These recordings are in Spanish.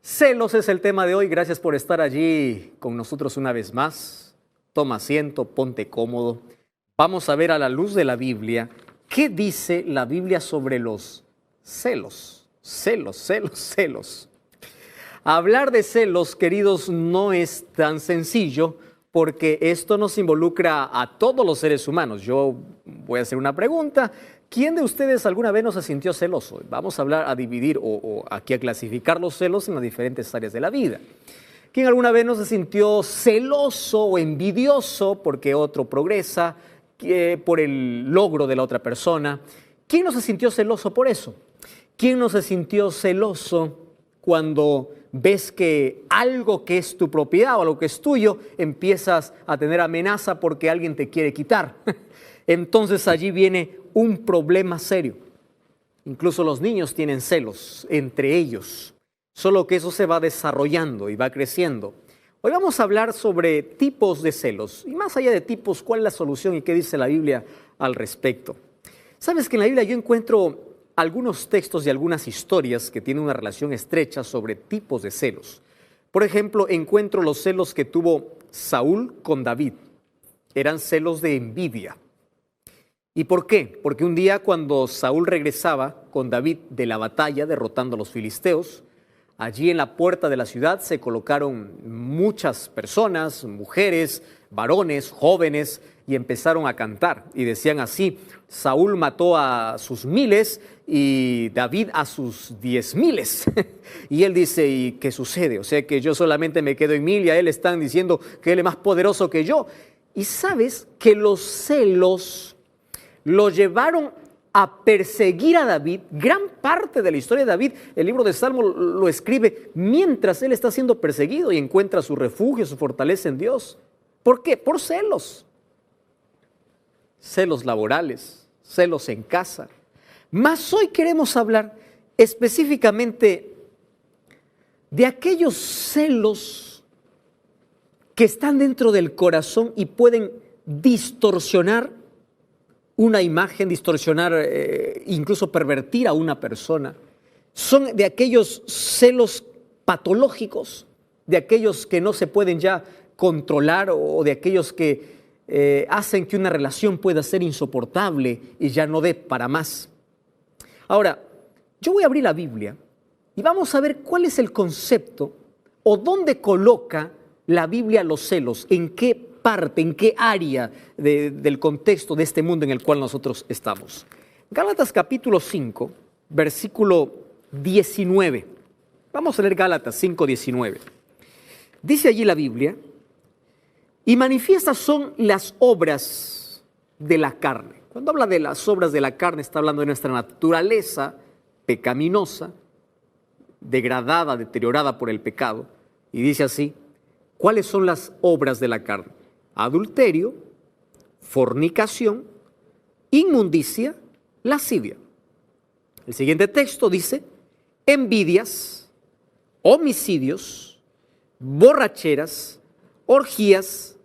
Celos es el tema de hoy. Gracias por estar allí con nosotros una vez más. Toma asiento, ponte cómodo. Vamos a ver a la luz de la Biblia qué dice la Biblia sobre los celos. Celos. Hablar de celos, queridos, no es tan sencillo porque esto nos involucra a todos los seres humanos. Yo voy a hacer una pregunta. ¿Quién de ustedes alguna vez no se sintió celoso? Vamos a hablar, a dividir o aquí a clasificar los celos en las diferentes áreas de la vida. ¿Quién alguna vez no se sintió celoso o envidioso porque otro progresa, por el logro de la otra persona? ¿Quién no se sintió celoso por eso? ¿Quién no se sintió celoso cuando ves que algo que es tu propiedad o algo que es tuyo empiezas a tener amenaza porque alguien te quiere quitar? Entonces allí viene un problema serio. Incluso los niños tienen celos entre ellos, solo que eso se va desarrollando y va creciendo. Hoy vamos a hablar sobre tipos de celos y más allá de tipos, ¿cuál es la solución y qué dice la Biblia al respecto? Sabes que en la Biblia yo encuentro algunos textos y algunas historias que tienen una relación estrecha sobre tipos de celos. Por ejemplo, encuentro los celos que tuvo Saúl con David. Eran celos de envidia. ¿Y por qué? Porque un día cuando Saúl regresaba con David de la batalla derrotando a los filisteos, allí en la puerta de la ciudad se colocaron muchas personas, mujeres, varones, jóvenes, y empezaron a cantar. Y decían así: Saúl mató a sus 1000 y David a sus 10,000. Y él dice: ¿y qué sucede? O sea que yo solamente me quedo en 1000 y a él están diciendo que él es más poderoso que yo. Y sabes que los celos lo llevaron a perseguir a David. Gran parte de la historia de David, el libro de Salmos lo escribe mientras él está siendo perseguido y encuentra su refugio, su fortaleza en Dios. ¿Por qué? Por celos. Celos laborales, celos en casa. Mas hoy queremos hablar específicamente de aquellos celos que están dentro del corazón y pueden distorsionar una imagen, distorsionar, incluso pervertir a una persona. Son de aquellos celos patológicos, de aquellos que no se pueden ya controlar o de aquellos que hacen que una relación pueda ser insoportable y ya no dé para más. Ahora, yo voy a abrir la Biblia y vamos a ver cuál es el concepto o dónde coloca la Biblia los celos, en qué parte, en qué área del contexto de este mundo en el cual nosotros estamos. Gálatas capítulo 5, versículo 19. Vamos a leer Gálatas 5, 19. Dice allí la Biblia: y manifiestas son las obras de la carne. Cuando habla de las obras de la carne, está hablando de nuestra naturaleza pecaminosa, degradada, deteriorada por el pecado. Y dice así: ¿cuáles son las obras de la carne? Adulterio, fornicación, inmundicia, lascivia. El siguiente texto dice: envidias, homicidios, borracheras, orgías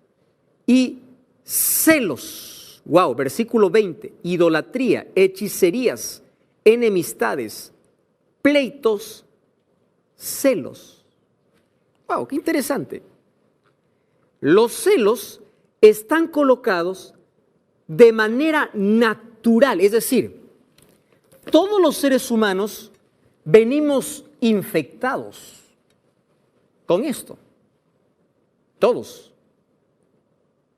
y celos. Wow, versículo 20: idolatría, hechicerías, enemistades, pleitos, celos. Wow, qué interesante. Los celos están colocados de manera natural, es decir, todos los seres humanos venimos infectados con esto. Todos.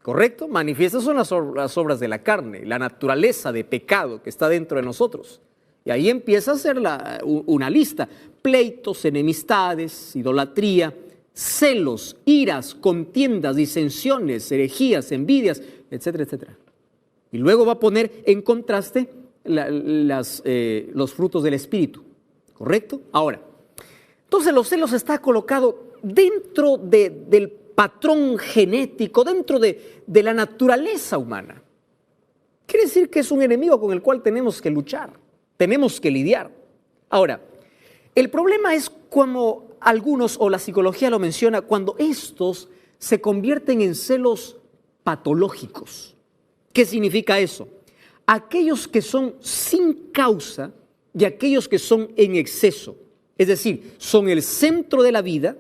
¿Correcto? Manifiestas son las obras de la carne, la naturaleza de pecado que está dentro de nosotros. Y ahí empieza a ser una lista: pleitos, enemistades, idolatría, celos, iras, contiendas, disensiones, herejías, envidias, etcétera, etcétera. Y luego va a poner en contraste los frutos del Espíritu. ¿Correcto? Ahora, entonces los celos está colocado dentro del patrón genético, dentro de la naturaleza humana. Quiere decir que es un enemigo con el cual tenemos que luchar, tenemos que lidiar. Ahora, el problema es como algunos, o la psicología lo menciona, cuando estos se convierten en celos patológicos. ¿Qué significa eso? Aquellos que son sin causa y aquellos que son en exceso. Es decir, son el centro de la vida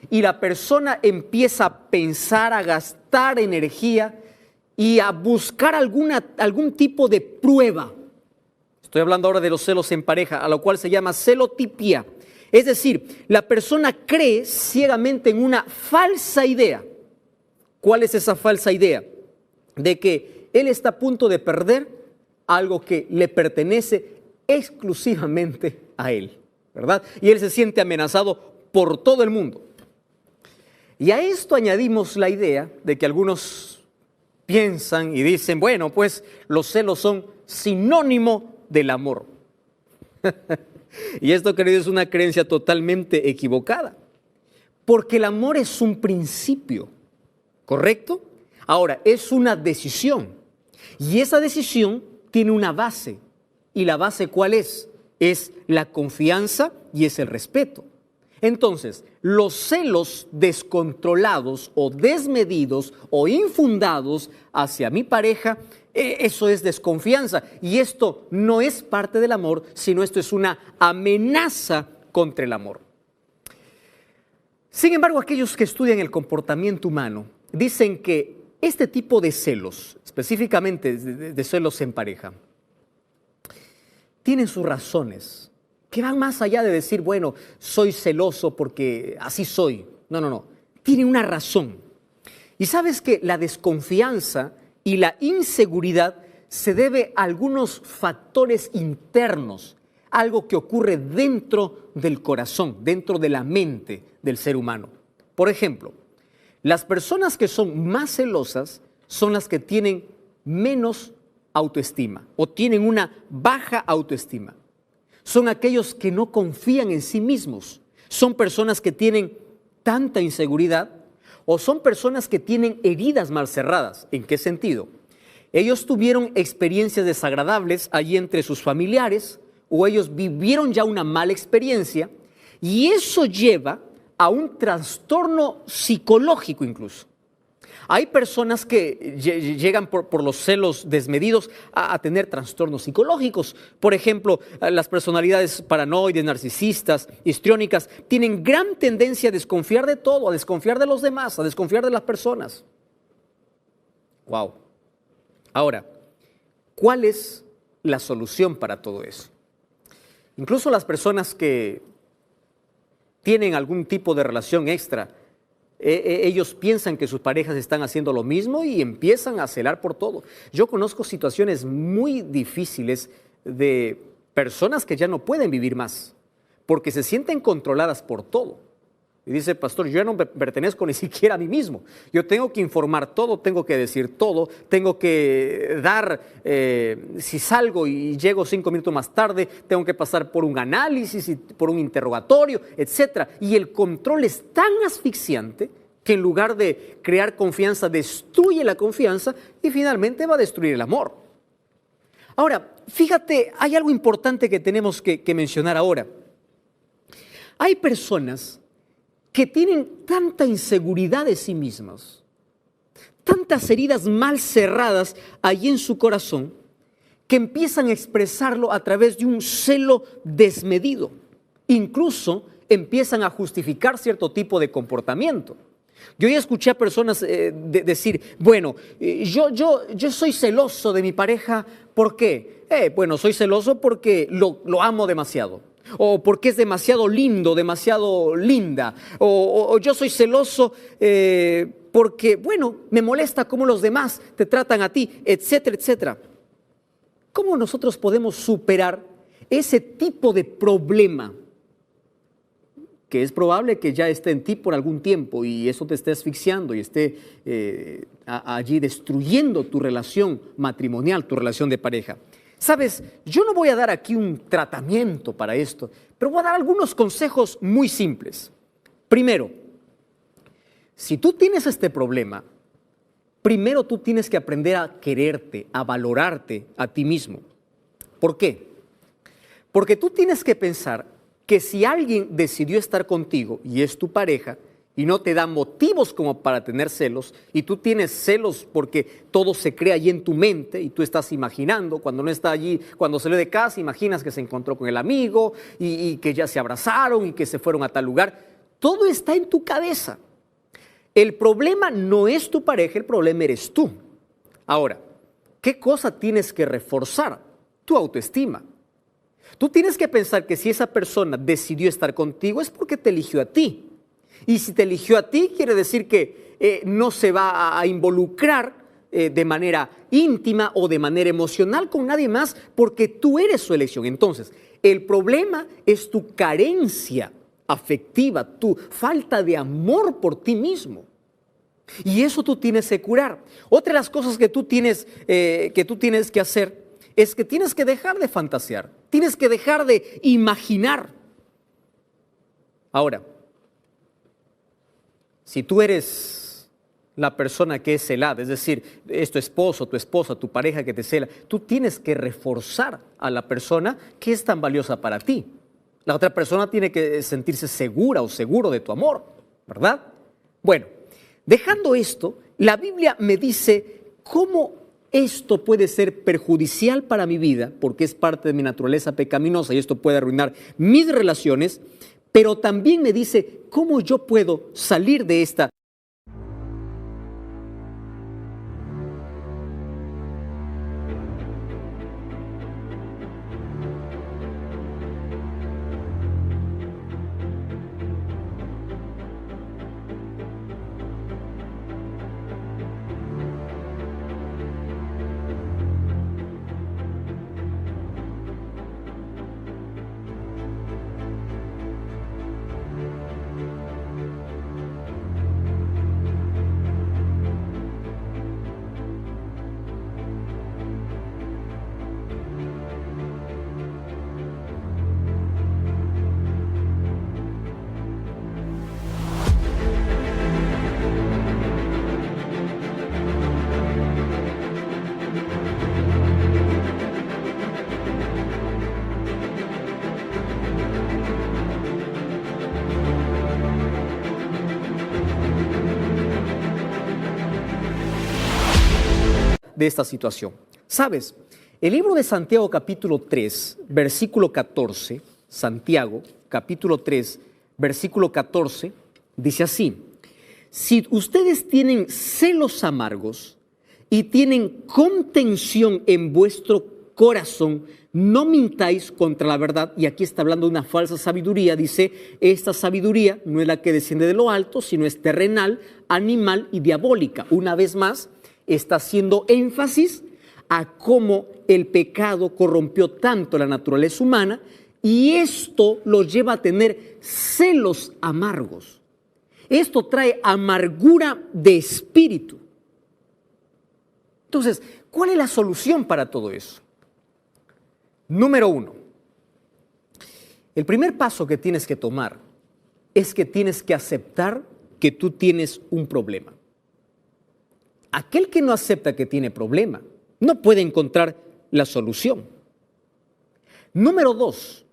y la persona empieza a pensar, a gastar energía y a buscar algún tipo de prueba. Estoy hablando ahora de los celos en pareja, a lo cual se llama celotipia. Es decir, la persona cree ciegamente en una falsa idea. ¿Cuál es esa falsa idea? De que él está a punto de perder algo que le pertenece exclusivamente a él, ¿verdad? Y él se siente amenazado por todo el mundo. Y a esto añadimos la idea de que algunos piensan y dicen, bueno, pues los celos son sinónimo del amor. Y esto, querido, es una creencia totalmente equivocada, porque el amor es un principio, ¿correcto? Ahora, es una decisión, y esa decisión tiene una base, y la base ¿cuál es? Es la confianza y es el respeto. Entonces, los celos descontrolados o desmedidos o infundados hacia mi pareja, eso es desconfianza. Y esto no es parte del amor, sino esto es una amenaza contra el amor. Sin embargo, aquellos que estudian el comportamiento humano dicen que este tipo de celos, específicamente de celos en pareja, tienen sus razones, que van más allá de decir, bueno, soy celoso porque así soy. No. Tiene una razón. Y sabes que la desconfianza y la inseguridad se debe a algunos factores internos, algo que ocurre dentro del corazón, dentro de la mente del ser humano. Por ejemplo, las personas que son más celosas son las que tienen menos autoestima o tienen una baja autoestima. Son aquellos que no confían en sí mismos. Son personas que tienen tanta inseguridad o son personas que tienen heridas mal cerradas. ¿En qué sentido? Ellos tuvieron experiencias desagradables allí entre sus familiares o ellos vivieron ya una mala experiencia y eso lleva a un trastorno psicológico incluso. Hay personas que llegan por los celos desmedidos a tener trastornos psicológicos. Por ejemplo, las personalidades paranoides, narcisistas, histriónicas, tienen gran tendencia a desconfiar de todo, a desconfiar de los demás, a desconfiar de las personas. Wow. Ahora, ¿cuál es la solución para todo eso? Incluso las personas que tienen algún tipo de relación extra, ellos piensan que sus parejas están haciendo lo mismo y empiezan a celar por todo. Yo conozco situaciones muy difíciles de personas que ya no pueden vivir más porque se sienten controladas por todo. Y dice, pastor, yo no me pertenezco ni siquiera a mí mismo. Yo tengo que informar todo, tengo que decir todo, tengo que dar, si salgo y llego 5 minutos más tarde, tengo que pasar por un análisis y por un interrogatorio, etc. Y el control es tan asfixiante que en lugar de crear confianza, destruye la confianza y finalmente va a destruir el amor. Ahora, fíjate, hay algo importante que tenemos que mencionar ahora. Hay personas que tienen tanta inseguridad de sí mismas, tantas heridas mal cerradas allí en su corazón, que empiezan a expresarlo a través de un celo desmedido. Incluso empiezan a justificar cierto tipo de comportamiento. Yo ya escuché a personas decir, bueno, yo soy celoso de mi pareja, ¿por qué? Bueno, soy celoso porque lo amo demasiado. O porque es demasiado lindo, demasiado linda, o yo soy celoso porque, bueno, me molesta cómo los demás te tratan a ti, etcétera, etcétera. ¿Cómo nosotros podemos superar ese tipo de problema que es probable que ya esté en ti por algún tiempo y eso te esté asfixiando y esté allí destruyendo tu relación matrimonial, tu relación de pareja? Sabes, yo no voy a dar aquí un tratamiento para esto, pero voy a dar algunos consejos muy simples. Primero, si tú tienes este problema, primero tú tienes que aprender a quererte, a valorarte a ti mismo. ¿Por qué? Porque tú tienes que pensar que si alguien decidió estar contigo y es tu pareja, y no te da motivos como para tener celos, y tú tienes celos porque todo se crea allí en tu mente y tú estás imaginando, cuando no está allí, cuando salió de casa, imaginas que se encontró con el amigo y que ya se abrazaron y que se fueron a tal lugar. Todo está en tu cabeza. El problema no es tu pareja, el problema eres tú. Ahora, ¿qué cosa tienes que reforzar? Tu autoestima. Tú tienes que pensar que si esa persona decidió estar contigo es porque te eligió a ti. Y si te eligió a ti, quiere decir que no se va a involucrar de manera íntima o de manera emocional con nadie más porque tú eres su elección. Entonces, el problema es tu carencia afectiva, tu falta de amor por ti mismo. Y eso tú tienes que curar. Otra de las cosas que tú tienes que hacer es que tienes que dejar de fantasear, tienes que dejar de imaginar. Ahora, si tú eres la persona que es celada, es decir, es tu esposo, tu esposa, tu pareja que te cela, tú tienes que reforzar a la persona que es tan valiosa para ti. La otra persona tiene que sentirse segura o seguro de tu amor, ¿verdad? Bueno, dejando esto, la Biblia me dice cómo esto puede ser perjudicial para mi vida, porque es parte de mi naturaleza pecaminosa y esto puede arruinar mis relaciones, pero también me dice cómo yo puedo salir de esta. De esta situación. ¿Sabes? El libro de Santiago capítulo 3, versículo 14, Santiago capítulo 3, versículo 14, dice así: si ustedes tienen celos amargos y tienen contención en vuestro corazón, no mintáis contra la verdad. Y aquí está hablando de una falsa sabiduría. Dice, esta sabiduría no es la que desciende de lo alto, sino es terrenal, animal y diabólica. Una vez más, está haciendo énfasis a cómo el pecado corrompió tanto la naturaleza humana y esto los lleva a tener celos amargos. Esto trae amargura de espíritu. Entonces, ¿cuál es la solución para todo eso? Número 1, el primer paso que tienes que tomar es que tienes que aceptar que tú tienes un problema. Aquel que no acepta que tiene problema no puede encontrar la solución. Número 2,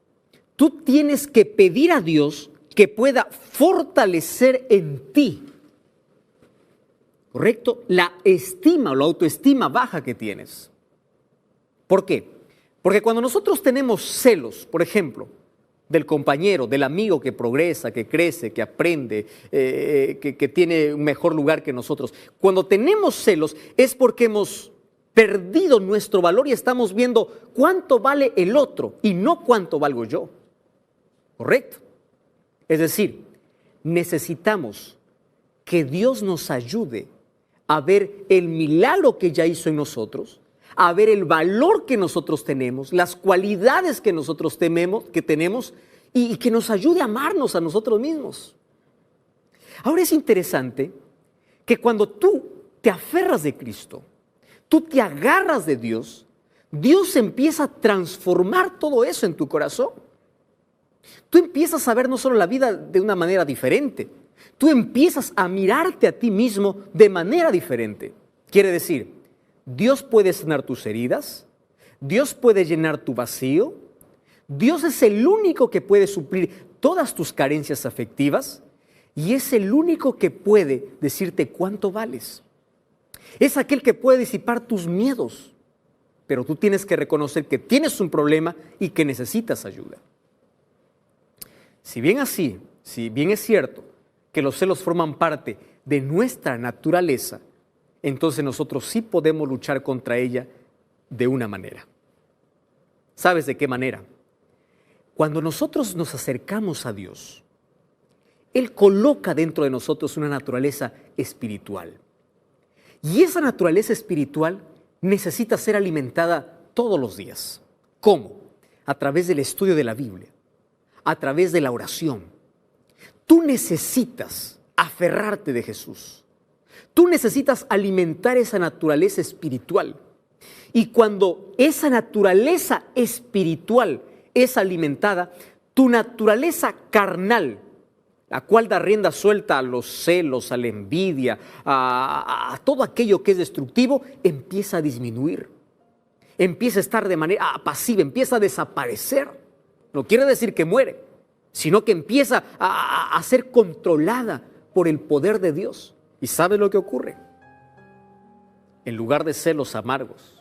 tú tienes que pedir a Dios que pueda fortalecer en ti, ¿correcto?, la estima o la autoestima baja que tienes. ¿Por qué? Porque cuando nosotros tenemos celos, por ejemplo, del compañero, del amigo que progresa, que crece, que aprende, que tiene un mejor lugar que nosotros. Cuando tenemos celos es porque hemos perdido nuestro valor y estamos viendo cuánto vale el otro y no cuánto valgo yo. ¿Correcto? Es decir, necesitamos que Dios nos ayude a ver el milagro que ya hizo en nosotros, a ver el valor que nosotros tenemos, las cualidades que nosotros tenemos y que nos ayude a amarnos a nosotros mismos. Ahora es interesante que cuando tú te aferras de Cristo, tú te agarras de Dios, Dios empieza a transformar todo eso en tu corazón. Tú empiezas a ver no solo la vida de una manera diferente, tú empiezas a mirarte a ti mismo de manera diferente. Quiere decir, Dios puede sanar tus heridas, Dios puede llenar tu vacío, Dios es el único que puede suplir todas tus carencias afectivas y es el único que puede decirte cuánto vales. Es aquel que puede disipar tus miedos, pero tú tienes que reconocer que tienes un problema y que necesitas ayuda. Si bien es cierto que los celos forman parte de nuestra naturaleza, entonces nosotros sí podemos luchar contra ella de una manera. ¿Sabes de qué manera? Cuando nosotros nos acercamos a Dios, Él coloca dentro de nosotros una naturaleza espiritual. Y esa naturaleza espiritual necesita ser alimentada todos los días. ¿Cómo? A través del estudio de la Biblia, a través de la oración. Tú necesitas aferrarte de Jesús. Tú necesitas alimentar esa naturaleza espiritual. Y cuando esa naturaleza espiritual es alimentada, tu naturaleza carnal, la cual da rienda suelta a los celos, a la envidia, a todo aquello que es destructivo, empieza a disminuir. Empieza a estar de manera pasiva, empieza a desaparecer. No quiere decir que muere, sino que empieza a ser controlada por el poder de Dios. ¿Y sabes lo que ocurre? En lugar de celos amargos,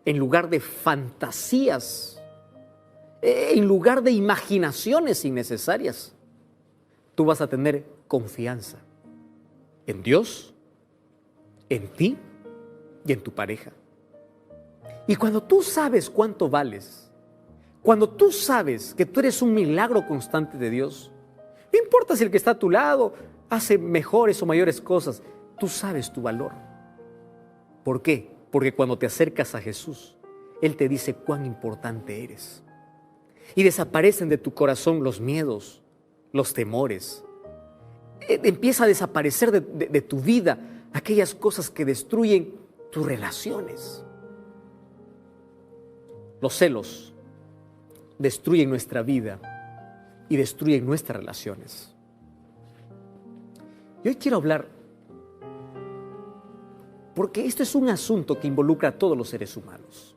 en lugar de fantasías, en lugar de imaginaciones innecesarias, tú vas a tener confianza en Dios, en ti y en tu pareja. Y cuando tú sabes cuánto vales, cuando tú sabes que tú eres un milagro constante de Dios, no importa si el que está a tu lado hace mejores o mayores cosas, tú sabes tu valor. ¿Por qué? Porque cuando te acercas a Jesús, Él te dice cuán importante eres. Y desaparecen de tu corazón los miedos, los temores. Empieza a desaparecer de tu vida aquellas cosas que destruyen tus relaciones. Los celos destruyen nuestra vida y destruyen nuestras relaciones. Y hoy quiero hablar, porque esto es un asunto que involucra a todos los seres humanos.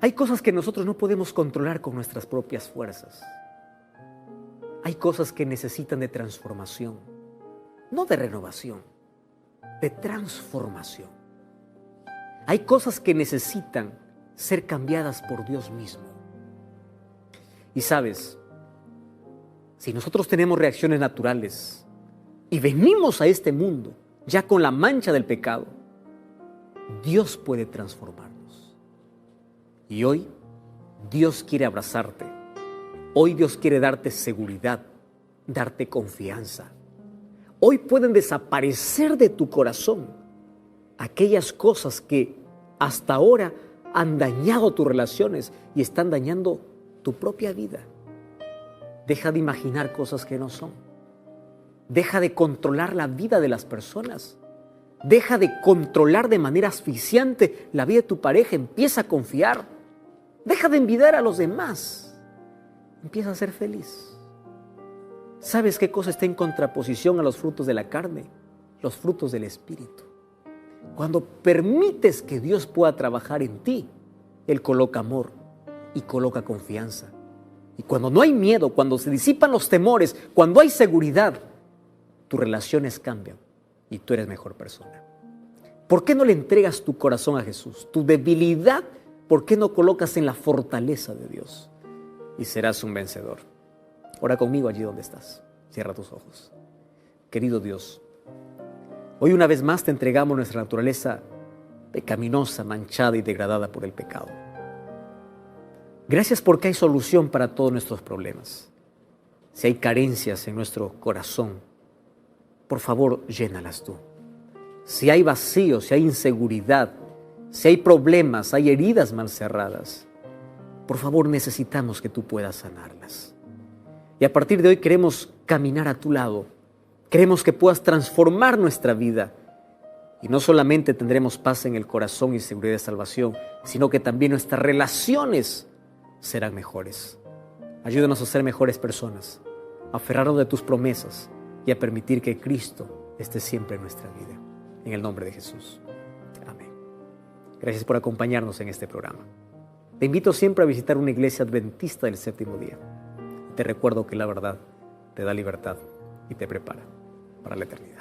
Hay cosas que nosotros no podemos controlar con nuestras propias fuerzas. Hay cosas que necesitan de transformación, no de renovación, de transformación. Hay cosas que necesitan ser cambiadas por Dios mismo. Y sabes, si nosotros tenemos reacciones naturales y venimos a este mundo ya con la mancha del pecado, Dios puede transformarnos. Y hoy Dios quiere abrazarte. Hoy Dios quiere darte seguridad, darte confianza. Hoy pueden desaparecer de tu corazón aquellas cosas que hasta ahora han dañado tus relaciones y están dañando tu propia vida. Deja de imaginar cosas que no son. Deja de controlar la vida de las personas. Deja de controlar de manera asfixiante la vida de tu pareja. Empieza a confiar. Deja de envidiar a los demás. Empieza a ser feliz. ¿Sabes qué cosa está en contraposición a los frutos de la carne? Los frutos del Espíritu. Cuando permites que Dios pueda trabajar en ti, Él coloca amor y coloca confianza. Y cuando no hay miedo, cuando se disipan los temores, cuando hay seguridad, tus relaciones cambian. y tú eres mejor persona. ¿Por qué no le entregas tu corazón a Jesús? Tu debilidad, ¿por qué no colocas en la fortaleza de Dios? Y serás un vencedor. Ora conmigo allí donde estás. Cierra tus ojos. Querido Dios, hoy una vez más te entregamos nuestra naturaleza pecaminosa, manchada y degradada por el pecado. Gracias porque hay solución para todos nuestros problemas. Si hay carencias en nuestro corazón, por favor, llénalas tú. Si hay vacío, si hay inseguridad, si hay problemas, hay heridas mal cerradas, por favor, necesitamos que tú puedas sanarlas. Y a partir de hoy queremos caminar a tu lado. Queremos que puedas transformar nuestra vida. Y no solamente tendremos paz en el corazón y seguridad de salvación, sino que también nuestras relaciones serán mejores. Ayúdanos a ser mejores personas, a aferrarnos de tus promesas y a permitir que Cristo esté siempre en nuestra vida. En el nombre de Jesús. Amén. Gracias por acompañarnos en este programa. Te invito siempre a visitar una iglesia adventista del séptimo día. Te recuerdo que la verdad te da libertad y te prepara para la eternidad.